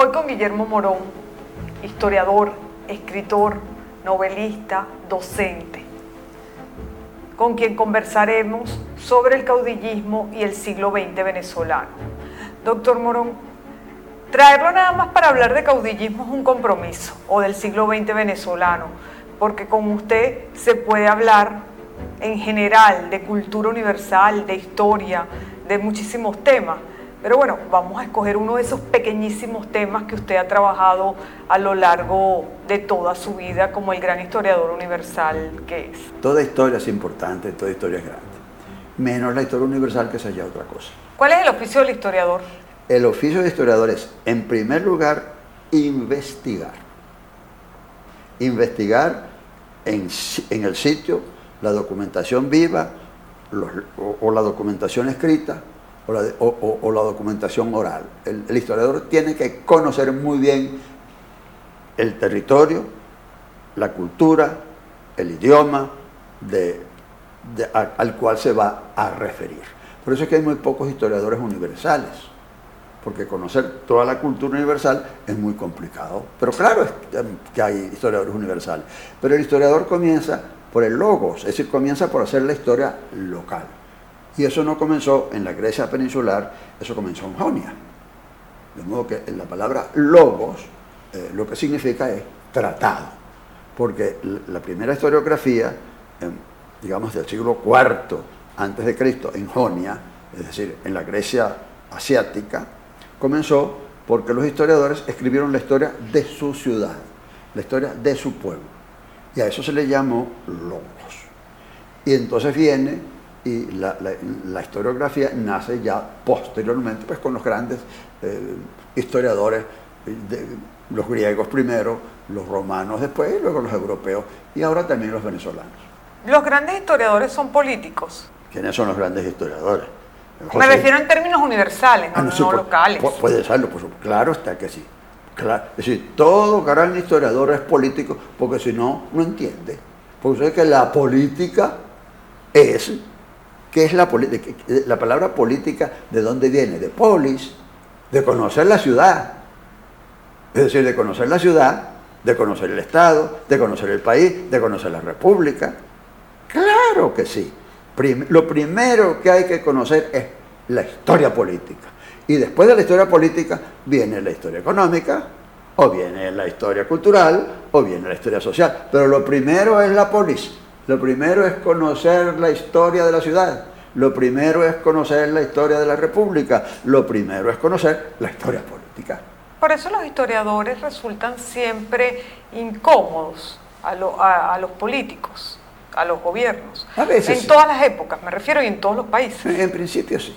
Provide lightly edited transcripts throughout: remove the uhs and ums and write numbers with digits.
Hoy con Guillermo Morón, historiador, escritor, novelista, docente, con quien conversaremos sobre el caudillismo y el siglo XX venezolano. Doctor Morón, traerlo nada más para hablar de caudillismo es un compromiso, o del siglo XX venezolano, porque con usted se puede hablar en general de cultura universal, de historia, de muchísimos temas. Pero bueno, vamos a escoger uno de esos pequeñísimos temas que usted ha trabajado a lo largo de toda su vida como el gran historiador universal que es. Toda historia es importante, toda historia es grande, menos la historia universal, que es ya otra cosa. ¿Cuál es el oficio del historiador? El oficio de historiador es, en primer lugar, investigar. Investigar en el sitio la documentación viva o la documentación escrita o la documentación oral. El historiador tiene que conocer muy bien el territorio, la cultura, el idioma al cual se va a referir. Por eso es que hay muy pocos historiadores universales, porque conocer toda la cultura universal es muy complicado. Pero claro que hay historiadores universales. Pero el historiador comienza por el logos, es decir, comienza por hacer la historia local. Y eso no comenzó en la Grecia peninsular, eso comenzó en Jonia. De modo que la palabra logos lo que significa es tratado, porque la primera historiografía, digamos del siglo IV antes de Cristo, en Jonia, es decir, en la Grecia asiática, comenzó porque los historiadores escribieron la historia de su ciudad, la historia de su pueblo, y a eso se le llamó logos. Y entonces viene y la historiografía nace ya posteriormente, pues con los grandes historiadores, los griegos primero, los romanos después, y luego los europeos, y ahora también los venezolanos. ¿Los grandes historiadores son políticos? ¿Quiénes son los grandes historiadores? Me refiero en términos universales, no locales. Puede serlo, pues, claro está que sí. Claro, es decir, todo gran historiador es político, porque si no, no entiende. Porque es que la política es... ¿Qué es la política? La palabra política, ¿de dónde viene? De polis, de conocer la ciudad. Es decir, de conocer la ciudad, de conocer el Estado, de conocer el país, de conocer la República. Claro que sí. Lo primero que hay que conocer es la historia política. Y después de la historia política viene la historia económica, o viene la historia cultural, o viene la historia social. Pero lo primero es la polis. Lo primero es conocer la historia de la ciudad. Lo primero es conocer la historia de la República. Lo primero es conocer la historia política. Por eso los historiadores resultan siempre incómodos a los políticos, a los gobiernos. A veces en todas las épocas, me refiero, y en todos los países. En principio sí.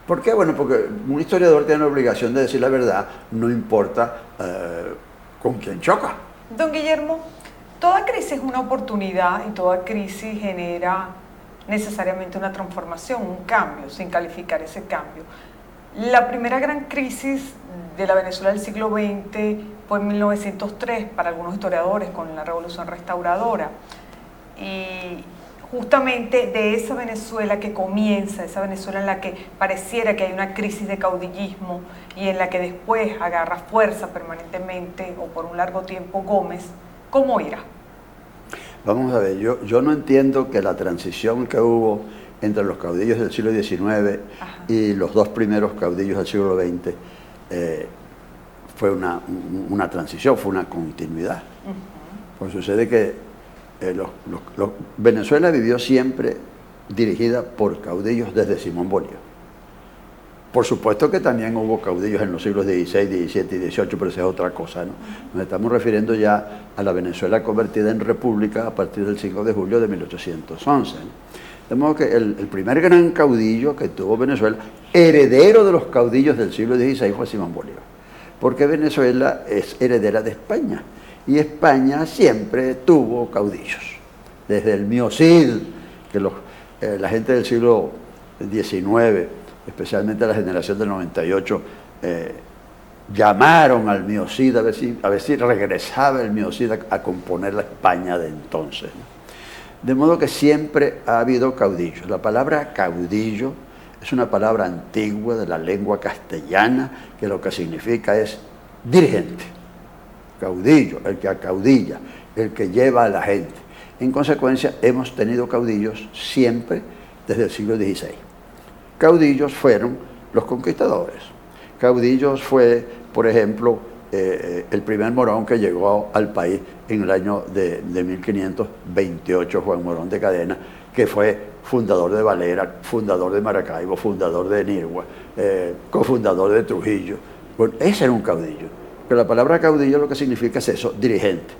¿Por qué? Bueno, porque un historiador tiene la obligación de decir la verdad, no importa con quién choca. Don Guillermo, toda crisis es una oportunidad y toda crisis genera necesariamente una transformación, un cambio, sin calificar ese cambio. La primera gran crisis de la Venezuela del siglo XX fue en 1903 para algunos historiadores con la Revolución Restauradora. Y justamente de esa Venezuela que comienza, esa Venezuela en la que pareciera que hay una crisis de caudillismo y en la que después agarra fuerza permanentemente o por un largo tiempo Gómez, ¿cómo irá? Vamos a ver, yo no entiendo que la transición que hubo entre los caudillos del siglo XIX y los dos primeros caudillos del siglo XX fue una transición, fue una continuidad. Pues sucede que Venezuela vivió siempre dirigida por caudillos desde Simón Bolívar. Por supuesto que también hubo caudillos en los siglos XVI, XVII y XVIII, pero esa es otra cosa, ¿no? Nos estamos refiriendo ya a la Venezuela convertida en república a partir del 5 de julio de 1811, ¿no? De modo que el primer gran caudillo que tuvo Venezuela, heredero de los caudillos del siglo XVI, fue Simón Bolívar. Porque Venezuela es heredera de España. Y España siempre tuvo caudillos. Desde el Miocid, que la gente del siglo XIX, especialmente la generación del 98, llamaron al Miocid a ver si regresaba el Miocid a componer la España de entonces, ¿no? De modo que siempre ha habido caudillos. La palabra caudillo es una palabra antigua de la lengua castellana, que lo que significa es dirigente, caudillo, el que acaudilla, el que lleva a la gente. En consecuencia, hemos tenido caudillos siempre desde el siglo XVI. Caudillos fueron los conquistadores. Caudillos fue, por ejemplo, el primer morón que llegó al país en el año de 1528, Juan Morón de Cadena, que fue fundador de Valera, fundador de Maracaibo, fundador de Nirgua, cofundador de Trujillo. Bueno, ese era un caudillo. Pero la palabra caudillo lo que significa es eso, dirigente.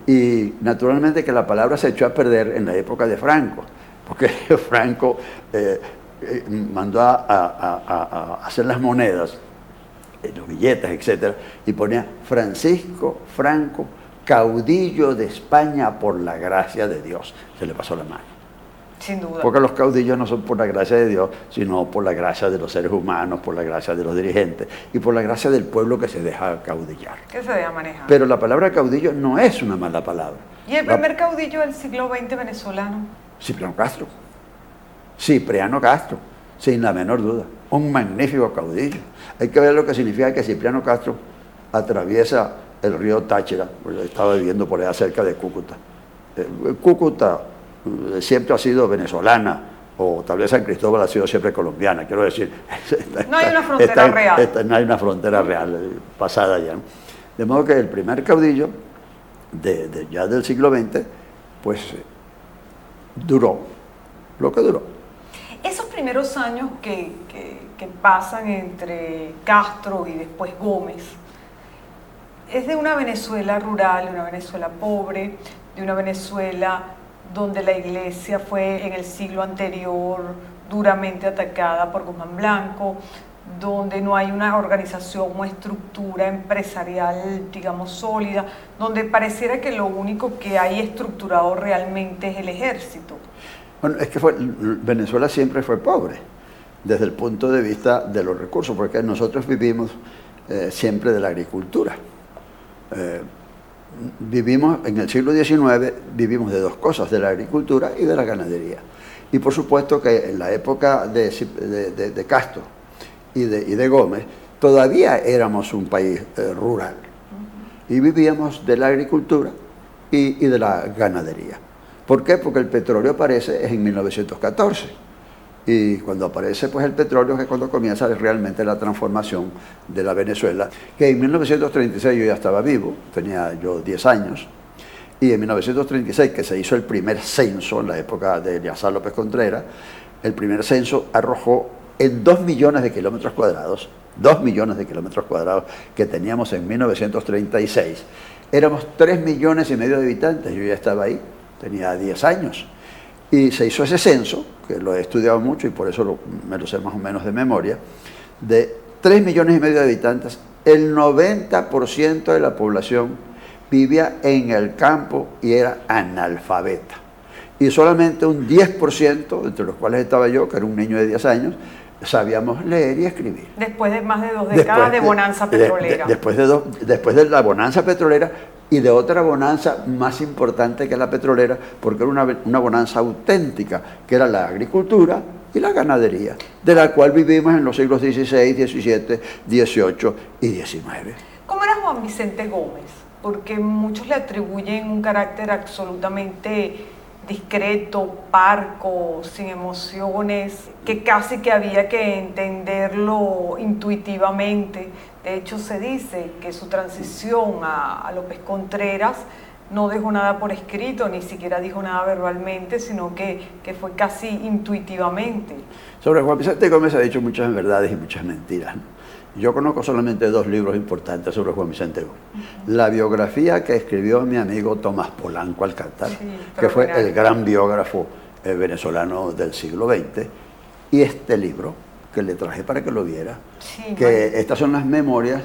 Y naturalmente que la palabra se echó a perder en la época de Franco, porque Franco mandó a hacer las monedas, los billetes, etcétera, y ponía Francisco Franco, caudillo de España por la gracia de Dios. Se le pasó la mano. Sin duda. Porque los caudillos no son por la gracia de Dios, sino por la gracia de los seres humanos, por la gracia de los dirigentes y por la gracia del pueblo que se deja caudillar. Que se deja manejar. Pero la palabra caudillo no es una mala palabra. ¿Y el primer caudillo del siglo XX venezolano? Cipriano Castro. Cipriano Castro, sin la menor duda. Un magnífico caudillo. Hay que ver lo que significa que Cipriano Castro atraviesa el río Táchira, porque estaba viviendo por allá cerca de Cúcuta. Cúcuta siempre ha sido venezolana, o tal vez San Cristóbal ha sido siempre colombiana, quiero decir. No hay una frontera real. No hay una frontera real pasada ya, ¿no? De modo que el primer caudillo ya del siglo XX, pues duró lo que duró. Esos primeros años que pasan entre Castro y después Gómez, es de una Venezuela rural, de una Venezuela pobre, de una Venezuela donde la iglesia fue en el siglo anterior duramente atacada por Guzmán Blanco, donde no hay una organización o estructura empresarial, digamos, sólida, donde pareciera que lo único que hay estructurado realmente es el ejército. Bueno, es que Venezuela siempre fue pobre, desde el punto de vista de los recursos, porque nosotros vivimos siempre de la agricultura. Vivimos en el siglo XIX, vivimos de dos cosas, de la agricultura y de la ganadería. Y por supuesto que en la época de Castro y de Gómez, todavía éramos un país rural. Y vivíamos de la agricultura y de la ganadería. ¿Por qué? Porque el petróleo aparece en 1914. Y cuando aparece pues el petróleo es cuando comienza realmente la transformación de la Venezuela, que en 1936 yo ya estaba vivo, tenía yo 10 años, y en 1936 que se hizo el primer censo en la época de Eleazar López Contreras, el primer censo arrojó en 2 millones de kilómetros cuadrados, 2 millones de kilómetros cuadrados que teníamos en 1936, éramos 3,5 millones de habitantes, yo ya estaba ahí, tenía 10 años. Y se hizo ese censo, que lo he estudiado mucho y por eso me lo sé más o menos de memoria, de 3,5 millones de habitantes, el 90% de la población vivía en el campo y era analfabeta. Y solamente un 10%, entre los cuales estaba yo, que era un niño de 10 años, sabíamos leer y escribir. Después de más de 2 décadas de bonanza petrolera. Después de la bonanza petrolera y de otra bonanza más importante que la petrolera, porque era una bonanza auténtica, que era la agricultura y la ganadería, de la cual vivimos en los siglos XVI, XVII, XVIII y XIX. ¿Cómo era Juan Vicente Gómez? Porque muchos le atribuyen un carácter absolutamente discreto, parco, sin emociones, que casi que había que entenderlo intuitivamente. De hecho, se dice que su transición a López Contreras no dejó nada por escrito, ni siquiera dijo nada verbalmente, sino que fue casi intuitivamente. Sobre Juan Vicente Gómez se ha dicho muchas verdades y muchas mentiras, ¿no? Yo conozco solamente 2 libros importantes sobre Juan Vicente Gómez. La biografía que escribió mi amigo Tomás Polanco Alcántara, que fue el gran biógrafo venezolano del siglo XX, y este libro, que le traje para que lo viera, que estas son las memorias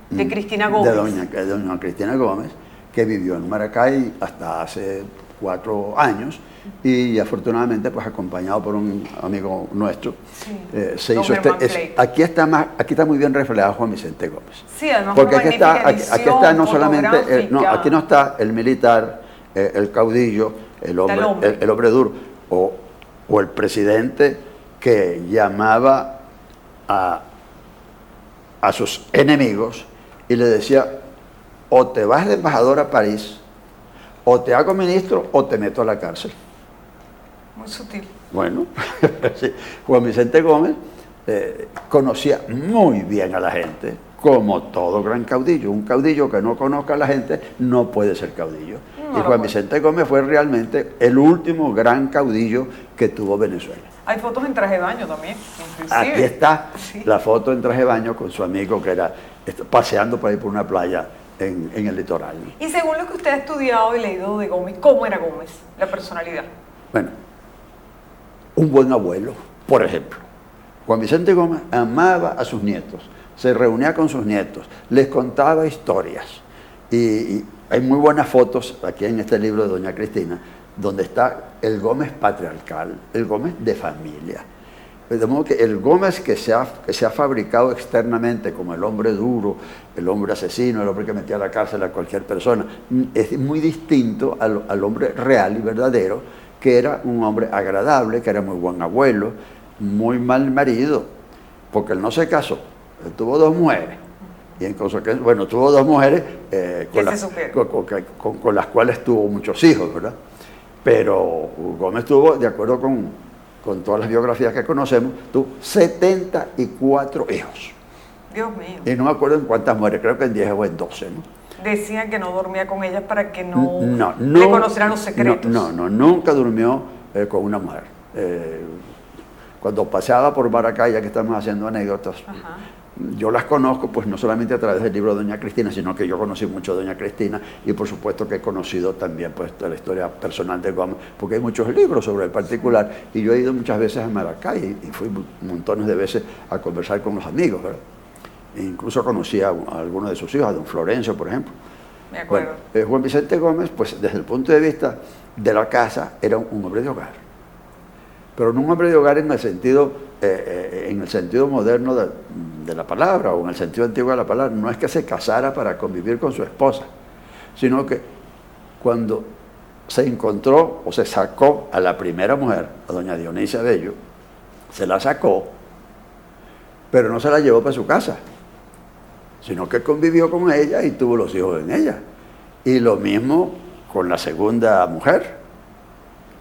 de Cristina Gómez. De doña Cristina Gómez, que vivió en Maracay hasta hace 4 años, y afortunadamente pues acompañado por un amigo nuestro, se hizo aquí está muy bien reflejado Juan Vicente Gómez. Sí, además porque aquí está no solamente aquí no está el militar, el caudillo, el hombre duro, o el presidente que llamaba a sus enemigos y le decía, o te vas de embajador a París, o te hago ministro, o te meto a la cárcel. Muy sutil. Bueno, sí. Juan Vicente Gómez conocía muy bien a la gente, como todo gran caudillo. Un caudillo que no conozca a la gente no puede ser caudillo. No, y Juan Vicente Gómez fue realmente el último gran caudillo que tuvo Venezuela. Hay fotos en traje de baño también, inclusive. Aquí está Sí. la foto en traje de baño con su amigo que era paseando por ahí por una playa en el litoral. Y según lo que usted ha estudiado y leído de Gómez, ¿cómo era Gómez? La personalidad. Bueno, un buen abuelo, por ejemplo. Juan Vicente Gómez amaba a sus nietos, se reunía con sus nietos, les contaba historias. Y hay muy buenas fotos aquí en este libro de doña Cristina, donde está el Gómez patriarcal, el Gómez de familia. De modo que el Gómez que se ha fabricado externamente como el hombre duro, el hombre asesino, el hombre que metía a la cárcel a cualquier persona, es muy distinto al hombre real y verdadero, que era un hombre agradable, que era muy buen abuelo, muy mal marido, porque él no se casó, él tuvo 2 mujeres. Y en consecuencia, bueno, tuvo 2 mujeres con las cuales tuvo muchos hijos, ¿verdad? Pero Gómez tuvo, de acuerdo con todas las biografías que conocemos, tuvo 74 hijos. Dios mío. Y no me acuerdo en cuántas mujeres, creo que en 10 o en 12, ¿no? Decían que no dormía con ellas para que no, No, le conocieran los secretos. No, nunca durmió con una mujer. Cuando paseaba por Maracay, ya que estamos haciendo anécdotas, Ajá. yo las conozco, pues no solamente a través del libro de doña Cristina, sino que yo conocí mucho a doña Cristina y por supuesto que he conocido también pues la historia personal de Gómez, porque hay muchos libros sobre el particular y yo he ido muchas veces a Maracay y fui montones de veces a conversar con los amigos, ¿verdad? E incluso conocí a algunos de sus hijos, a don Florencio, por ejemplo. Me acuerdo. Bueno, Juan Vicente Gómez, pues desde el punto de vista de la casa, era un hombre de hogar. Pero no un hombre de hogar en el sentido moderno de la palabra o en el sentido antiguo de la palabra. No es que se casara para convivir con su esposa, sino que cuando se encontró o se sacó a la primera mujer, a doña Dionisia Bello, se la sacó, pero no se la llevó para su casa, sino que convivió con ella y tuvo los hijos en ella. Y lo mismo con la segunda mujer,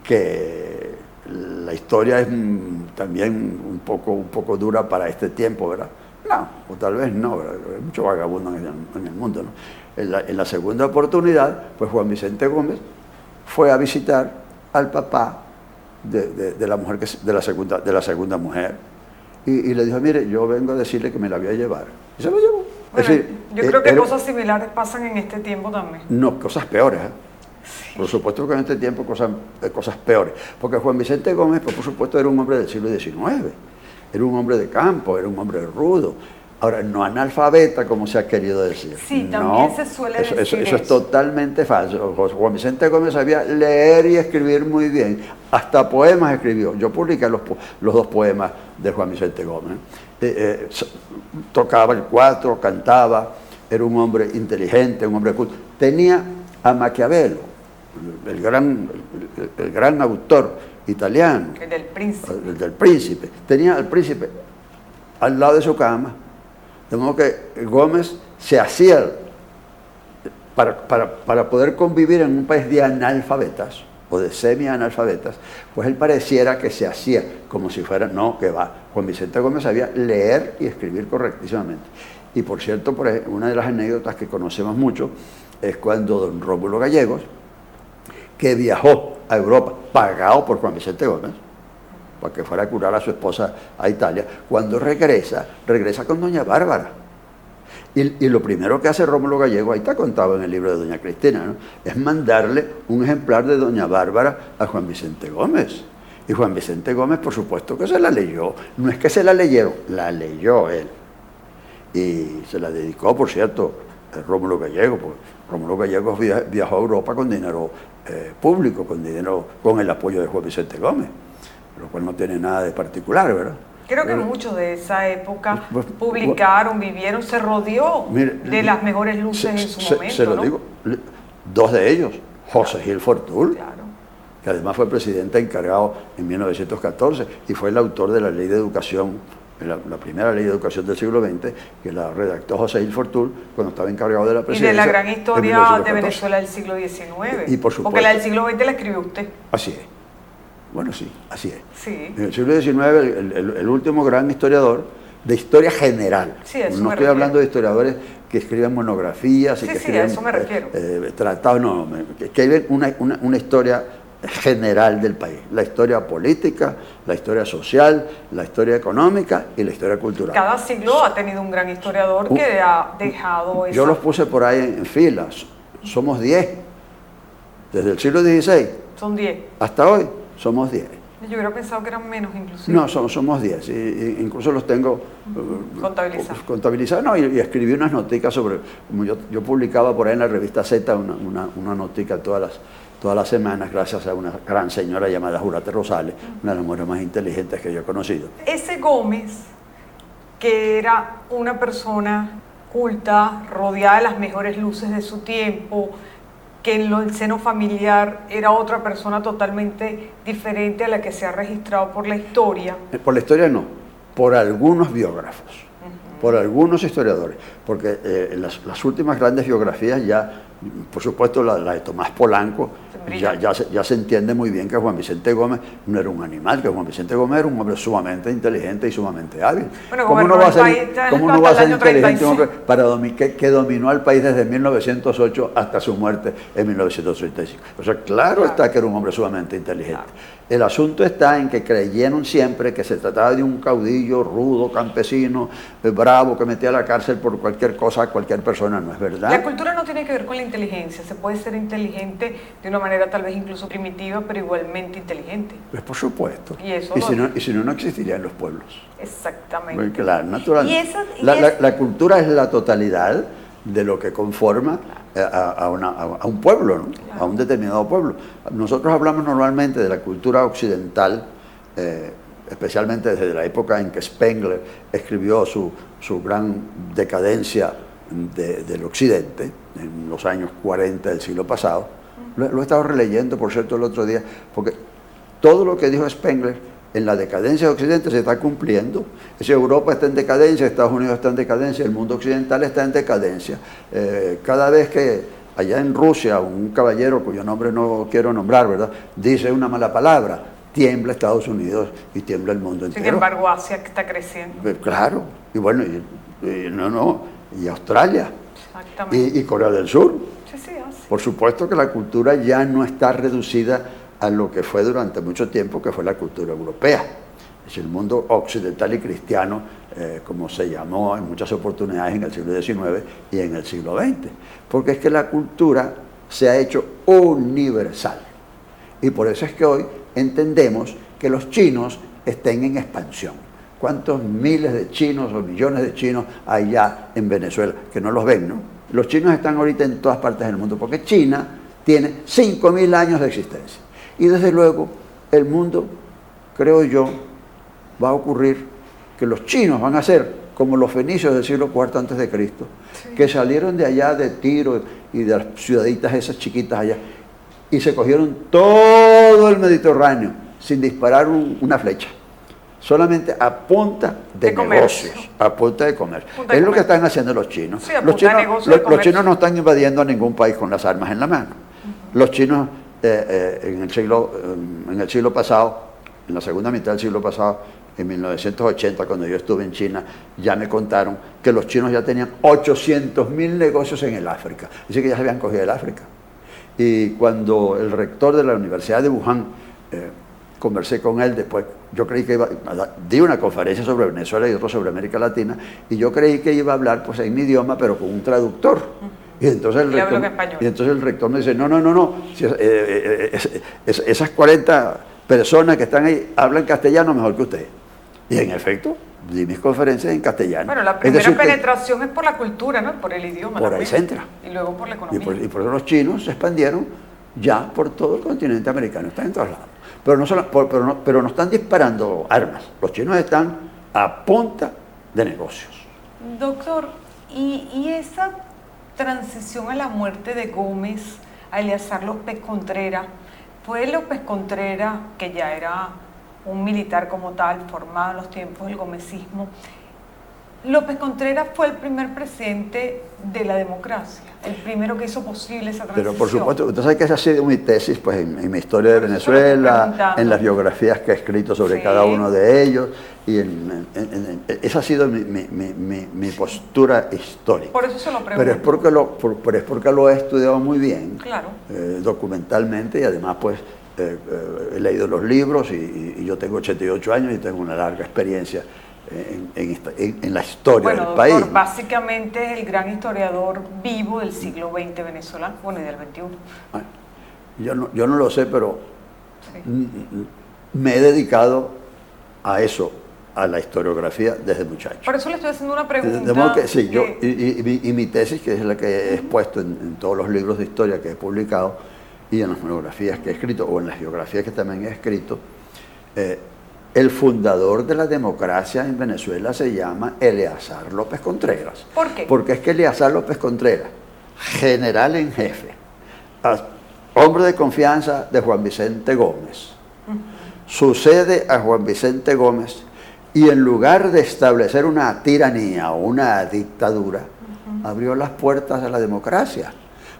que la historia es también un poco dura para este tiempo, ¿verdad? No, o tal vez no, ¿verdad? Hay mucho vagabundo en el mundo, ¿no? En la segunda oportunidad, pues Juan Vicente Gómez fue a visitar al papá de la mujer de la segunda mujer y le dijo, mire, yo vengo a decirle que me la voy a llevar. Y se lo llevó. Bueno, es decir, yo creo que cosas similares pasan en este tiempo también. No, cosas peores, ¿eh? Sí. Por supuesto que en este tiempo cosas peores. Porque Juan Vicente Gómez, pues, por supuesto, era un hombre del siglo XIX. Era un hombre de campo, era un hombre rudo. Ahora, no analfabeta, como se ha querido decir. Sí, también se suele decir eso es totalmente falso. Juan Vicente Gómez sabía leer y escribir muy bien. Hasta poemas escribió. Yo publiqué los 2 poemas de Juan Vicente Gómez. Tocaba el cuatro, cantaba, era un hombre inteligente, un hombre culto. Tenía a Maquiavelo, el gran autor italiano. El del Príncipe. El del Príncipe. Tenía al Príncipe al lado de su cama. De modo que Gómez se hacía para poder convivir en un país de analfabetas o de semi-analfabetas, pues él pareciera que se hacía como si fuera, no, que va. Juan Vicente Gómez sabía leer y escribir correctísimamente. Y por cierto, una de las anécdotas que conocemos mucho es cuando don Rómulo Gallegos, que viajó a Europa, pagado por Juan Vicente Gómez, para que fuera a curar a su esposa a Italia, cuando regresa con doña Bárbara. Y lo primero que hace Rómulo Gallego, ahí está contado en el libro de doña Cristina, ¿no?, es mandarle un ejemplar de doña Bárbara a Juan Vicente Gómez. Y Juan Vicente Gómez, por supuesto que se la leyó. No es que se la leyeron, la leyó él. Y se la dedicó, por cierto, a Rómulo Gallego, porque Rómulo Gallego viajó a Europa con dinero público, con el apoyo de Juan Vicente Gómez, lo cual no tiene nada de particular, ¿verdad? Creo que muchos de esa época publicaron, vivieron, se rodeó de las mejores luces en su momento. Se lo digo, 2 de ellos, José Gil Fortul, claro, que además fue presidente encargado en 1914 y fue el autor de la Ley de Educación la primera ley de educación del siglo XX, que la redactó José Ilford Tool cuando estaba encargado de la presidencia. Y de la gran historia de Venezuela del siglo XIX. Y por supuesto. Porque la del siglo XX la escribió usted. Así es. Bueno, sí, así es. Sí. En el siglo XIX, el último gran historiador de historia general. Sí, a eso no me estoy refiero. hablando de historiadores que escriben monografías y Sí, que sí, escriben a eso me refiero. tratados, no, que escriben una historia general del país. La historia política, la historia social, la historia económica y la historia cultural. Cada siglo ha tenido un gran historiador que ha dejado esa... Yo los puse por ahí en filas. Somos 10. Desde el siglo XVI Son 10. hasta hoy somos 10. Yo hubiera pensado que eran menos inclusive. No, somos 10. Incluso los tengo Contabilizados. No, y escribí unas noticas sobre, como yo publicaba por ahí en la revista Z una notica todas las semanas, gracias a una gran señora llamada Jurate Rosales, una de las mujeres más inteligentes que yo he conocido. Ese Gómez, que era una persona culta, rodeada de las mejores luces de su tiempo, que en el seno familiar era otra persona totalmente diferente a la que se ha registrado por la historia. Por la historia no, por algunos biógrafos, por algunos historiadores, porque las últimas grandes biografías ya, por supuesto la de Tomás Polanco, ya se entiende muy bien que Juan Vicente Gómez no era un animal, que Juan Vicente Gómez era un hombre sumamente inteligente y sumamente hábil. Bueno, ¿Cómo no va a ser inteligente un hombre que dominó al país desde 1908 hasta su muerte en 1935? O sea, claro está que era un hombre sumamente inteligente. Claro. El asunto está en que creyeron siempre que se trataba de un caudillo rudo, campesino, bravo, que metía a la cárcel por cualquier cosa a cualquier persona. No es verdad. La cultura no tiene que ver con la inteligencia. Se puede ser inteligente de una manera tal vez incluso primitiva, pero igualmente inteligente. Pues por supuesto. Y si no existirían los pueblos. Exactamente. Muy claro, natural. La cultura es la totalidad de lo que conforma a un pueblo, ¿no? Claro. A un determinado pueblo. Nosotros hablamos normalmente de la cultura occidental, especialmente desde la época en que Spengler escribió su gran decadencia del occidente, en los años 40 del siglo pasado. Lo he estado releyendo, por cierto, el otro día, porque todo lo que dijo Spengler en la decadencia de Occidente se está cumpliendo. Si Europa está en decadencia, Estados Unidos está en decadencia, el mundo occidental está en decadencia. Cada vez que allá en Rusia un caballero, cuyo nombre no quiero nombrar, ¿verdad?, dice una mala palabra, tiembla Estados Unidos y tiembla el mundo entero. Sin embargo, Asia está creciendo. Claro, y bueno, y Australia. Exactamente. Y Corea del Sur. Sí, Asia. Por supuesto que la cultura ya no está reducida a lo que fue durante mucho tiempo, que fue la cultura europea. Es decir, el mundo occidental y cristiano, como se llamó en muchas oportunidades en el siglo XIX y en el siglo XX. Porque es que la cultura se ha hecho universal. Y por eso es que hoy entendemos que los chinos estén en expansión. ¿Cuántos miles de chinos o millones de chinos hay ya en Venezuela que no los ven, no? Los chinos están ahorita en todas partes del mundo, porque China tiene 5.000 años de existencia. Y desde luego el mundo, creo yo, va a ocurrir que los chinos van a ser como los fenicios del siglo IV antes de Cristo, que salieron de allá de Tiro y de las ciudaditas esas chiquitas allá y se cogieron todo el Mediterráneo sin disparar una flecha, solamente a punta de negocios, a punta de comercio. Es lo que están haciendo los chinos. Sí, los chinos no están invadiendo a ningún país con las armas en la mano. Los chinos en el siglo pasado, en la segunda mitad del siglo pasado, en 1980, cuando yo estuve en China, ya me contaron que los chinos ya tenían 800.000 negocios en el África. Dice que ya se habían cogido el África. Y cuando el rector de la Universidad de Wuhan, conversé con él después, yo creí que di una conferencia sobre Venezuela y otra sobre América Latina, y yo creí que iba a hablar pues en mi idioma, pero con un traductor. Y entonces el rector me dice, no, esas 40 personas que están ahí hablan castellano mejor que usted. Y en efecto, di mis conferencias en castellano. Bueno, la primera penetración es por la cultura, ¿no? Por el idioma. Por ahí se entra. Y luego por la economía. Y por eso los chinos se expandieron ya por todo el continente americano, están en todos lados. Pero no están disparando armas, los chinos están a punta de negocios. Doctor, ¿y esa transición a la muerte de Gómez, a Eleazar López Contreras, fue López Contreras, que ya era un militar como tal, formado en los tiempos del gomecismo. López Contreras fue el primer presidente de la democracia, el primero que hizo posible esa transición. Pero por supuesto, usted sabe que esa ha sido mi tesis pues, en mi historia de Venezuela, en las biografías que he escrito sobre cada uno de ellos, y esa ha sido mi postura histórica. Por eso se lo pregunto. Pero es porque lo he estudiado muy bien, claro. Documentalmente, y además pues he leído los libros, y yo tengo 88 años y tengo una larga experiencia en la historia del doctor, país. Básicamente es el gran historiador vivo del siglo XX venezolano, bueno, y del XXI. Yo no lo sé, pero sí, me he dedicado a eso, a la historiografía desde muchacho. Por eso le estoy haciendo una pregunta. De modo que sí, y mi tesis, que es la que he expuesto en todos los libros de historia que he publicado, y en las monografías que he escrito, o en las biografías que también he escrito, el fundador de la democracia en Venezuela se llama Eleazar López Contreras. ¿Por qué? Porque es que Eleazar López Contreras, general en jefe, hombre de confianza de Juan Vicente Gómez, sucede a Juan Vicente Gómez, y en lugar de establecer una tiranía o una dictadura, abrió las puertas a la democracia.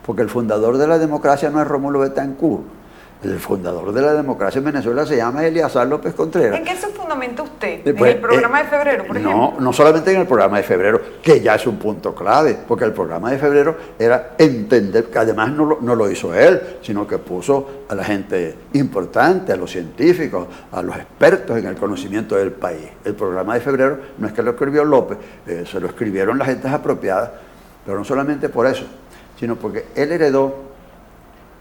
Porque el fundador de la democracia no es Rómulo Betancourt. El fundador de la democracia en Venezuela se llama Eleazar López Contreras. ¿En qué se fundamenta usted? ¿En el programa de febrero, por ejemplo? No solamente en el programa de febrero, que ya es un punto clave, porque el programa de febrero era entender, que además no lo hizo él, sino que puso a la gente importante, a los científicos, a los expertos en el conocimiento del país. El programa de febrero no es que lo escribió López, se lo escribieron las gentes apropiadas, pero no solamente por eso, sino porque él heredó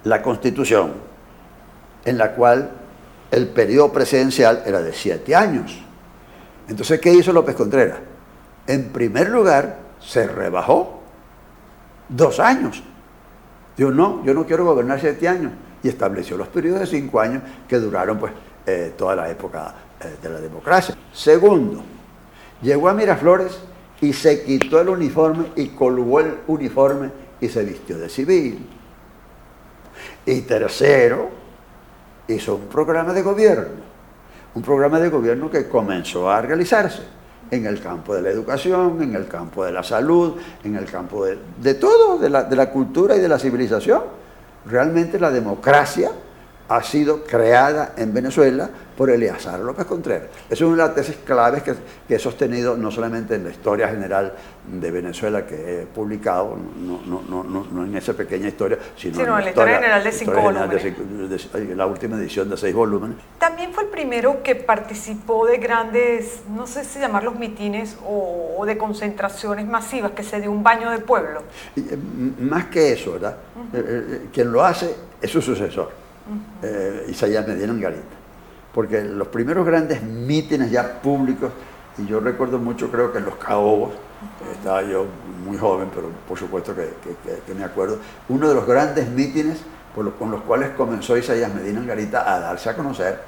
la Constitución, en la cual el periodo presidencial era de 7 años. Entonces, ¿qué hizo López Contreras? En primer lugar, se rebajó 2 años. Dijo, no, yo no quiero gobernar 7 años. Y estableció los periodos de 5 años que duraron pues, toda la época de la democracia. Segundo, llegó a Miraflores y se quitó el uniforme y colgó el uniforme y se vistió de civil. Y tercero, hizo un programa de gobierno que comenzó a realizarse en el campo de la educación, en el campo de la salud, en el campo de todo, de la cultura y de la civilización. Realmente la democracia ha sido creada en Venezuela por Eleazar López Contreras. Esa es una de las tesis claves que he sostenido no solamente en la historia general de Venezuela que he publicado, no en esa pequeña historia, sino en la historia general de 5 volúmenes. La última edición de 6 volúmenes. También fue el primero que participó de grandes, no sé si llamarlos mitines o de concentraciones masivas, que se dio un baño de pueblo. Más que eso, ¿verdad? Quien lo hace es su sucesor. Isaías Medina Angarita, porque los primeros grandes mítines ya públicos, y yo recuerdo mucho, creo que en Los Caobos, estaba yo muy joven, pero por supuesto que me acuerdo, uno de los grandes mítines con los cuales comenzó Isaías Medina Angarita a darse a conocer.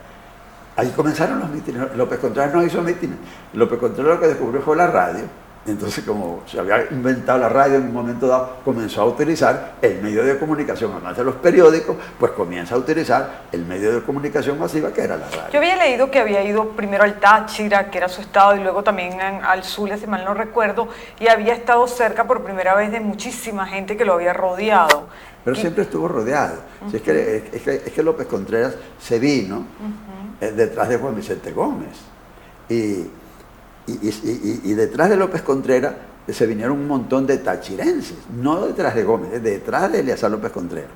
Ahí comenzaron los mítines. López Contreras no hizo mítines. López Contreras lo que descubrió fue la radio. Entonces, como se había inventado la radio en un momento dado, comenzó a utilizar el medio de comunicación, además de los periódicos, pues comienza a utilizar el medio de comunicación masiva que era la radio. Yo había leído que había ido primero al Táchira, que era su estado, y luego también al Zulia, si mal no recuerdo, y había estado cerca por primera vez de muchísima gente que lo había rodeado. Pero siempre estuvo rodeado. Si es que López Contreras se vino detrás de Juan Vicente Gómez. Y detrás de López Contreras se vinieron un montón de tachirenses, no detrás de Gómez, detrás de Eleazar López Contreras.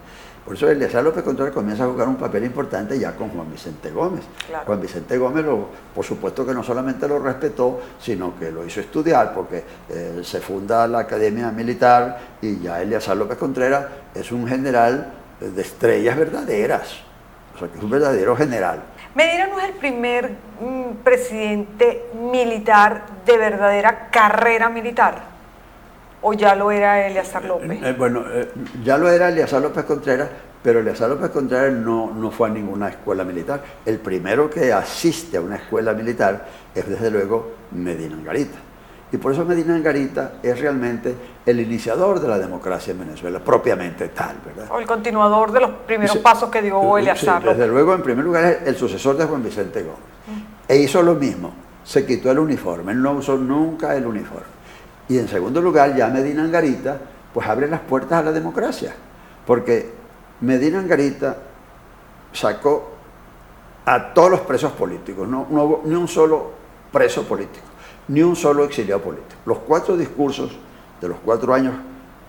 Por eso Eleazar López Contreras comienza a jugar un papel importante ya con Juan Vicente Gómez. Claro. Juan Vicente Gómez, por supuesto que no solamente lo respetó, sino que lo hizo estudiar, porque se funda la Academia Militar y ya Eleazar López Contreras es un general de estrellas verdaderas, o sea que es un verdadero general. Medina no es el primer presidente militar de verdadera carrera militar, ¿o ya lo era Eleazar López? Ya lo era Eleazar López Contreras, pero Eleazar López Contreras no fue a ninguna escuela militar. El primero que asiste a una escuela militar es desde luego Medina Angarita. Y por eso Medina Angarita es realmente el iniciador de la democracia en Venezuela, propiamente tal, ¿verdad? O el continuador de los primeros pasos que dio Eleazar López. Desde luego, en primer lugar, es el sucesor de Juan Vicente Gómez. E hizo lo mismo, se quitó el uniforme, él no usó nunca el uniforme. Y en segundo lugar, ya Medina Angarita, pues abre las puertas a la democracia, porque Medina Angarita sacó a todos los presos políticos, no hubo ni un solo preso político, ni un solo exiliado político. Los 4 discursos de los 4 años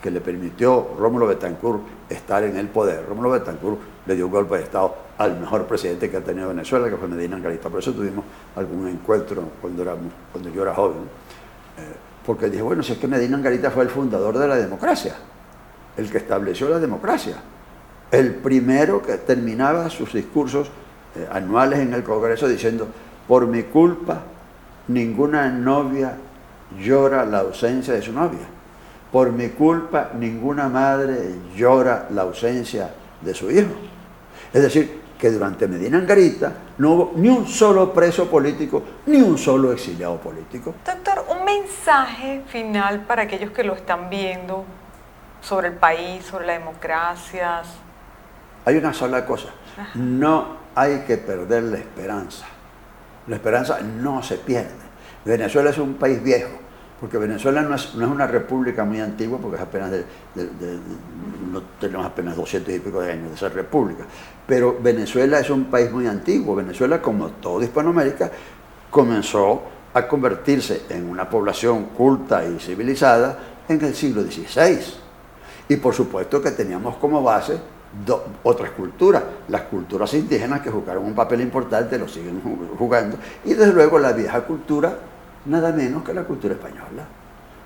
que le permitió Rómulo Betancourt estar en el poder. Rómulo Betancourt le dio un golpe de Estado al mejor presidente que ha tenido Venezuela, que fue Medina Angarita. Por eso tuvimos algún encuentro cuando yo era joven. Porque dije, bueno, si es que Medina Angarita fue el fundador de la democracia, el que estableció la democracia, el primero que terminaba sus discursos anuales en el Congreso diciendo, por mi culpa, ninguna novia llora la ausencia de su novia. Por mi culpa, ninguna madre llora la ausencia de su hijo. Es decir, que durante Medina Angarita no hubo ni un solo preso político, ni un solo exiliado político. Doctor, un mensaje final para aquellos que lo están viendo sobre el país, sobre la democracia. Hay una sola cosa, no hay que perder la esperanza. La esperanza no se pierde. Venezuela es un país viejo, porque Venezuela no es una república muy antigua, porque es apenas no tenemos apenas 200 y pico de años de ser república, pero Venezuela es un país muy antiguo. Venezuela, como toda Hispanoamérica, comenzó a convertirse en una población culta y civilizada en el siglo XVI. Y por supuesto que teníamos como base otras culturas, las culturas indígenas que jugaron un papel importante, lo siguen jugando, y desde luego la vieja cultura, nada menos que la cultura española.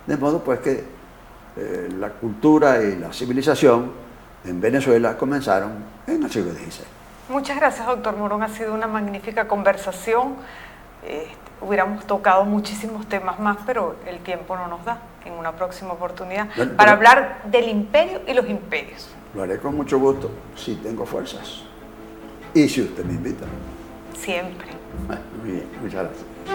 De modo pues que la cultura y la civilización en Venezuela comenzaron en el siglo XVI. Muchas gracias, doctor Morón, ha sido una magnífica conversación. Hubiéramos tocado muchísimos temas más, pero el tiempo no nos da. En una próxima oportunidad, para hablar del imperio y los imperios. Lo haré con mucho gusto, si tengo fuerzas. Y si usted me invita. Siempre. Muy bien, muchas gracias.